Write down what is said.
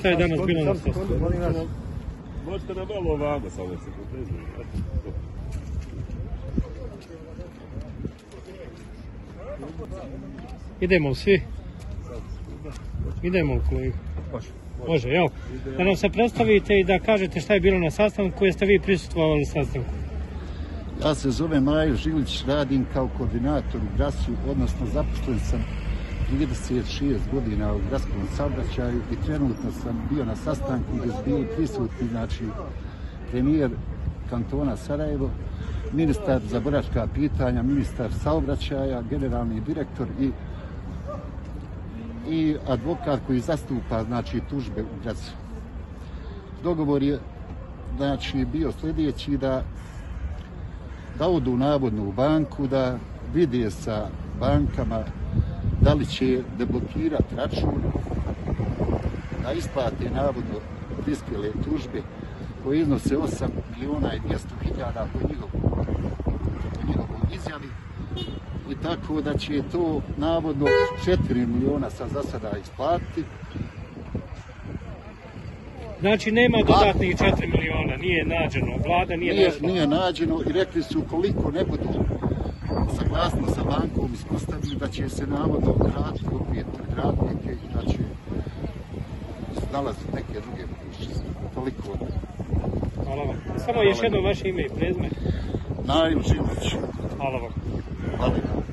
šta je danas bilo na sastanku? Možete nam malo ovamo samo se potrezujem. Idemo svi? Idemo kolega. Može, jel? Da nam se predstavite i da kažete šta je bilo na sastanku, jeste vi prisustvovali na sastanku? Ja se zovem Majo Žilić, radim kao koordinator u GRAS-u, odnosno zaposlen sam 36 godina u gradskom saobraćaju i trenutno sam bio na sastanku gdje su bili prisutni, znači, premijer kantona Sarajevo, ministar za boračka pitanja, ministar saobraćaja, generalni direktor i advokat koji zastupa, znači, tužbe u GRAS-u. Dogovor je, znači, bio sljedeći da odu navodno u banku, da vide sa bankama da li će deblokirati račun, da isplate navodno prispjele tužbe koje iznose 8 miliona i 200 hiljada po njihovoj izjavi, i tako da će to navodno 4 miliona za sada isplatiti. Znači nema dodatnih 4 miliona, nije nađeno, vlada nije našla. Nije nađeno i rekli su koliko ne budu saglasno sa bankom ispostavili da će se navodno vratiti opet pred radnike i da će nalaziti neke druge mogućnosti. Toliko od mene. Hvala vam. Samo još jedno vaše ime i prezime. Majo Žilić. Hvala vam. Hvala.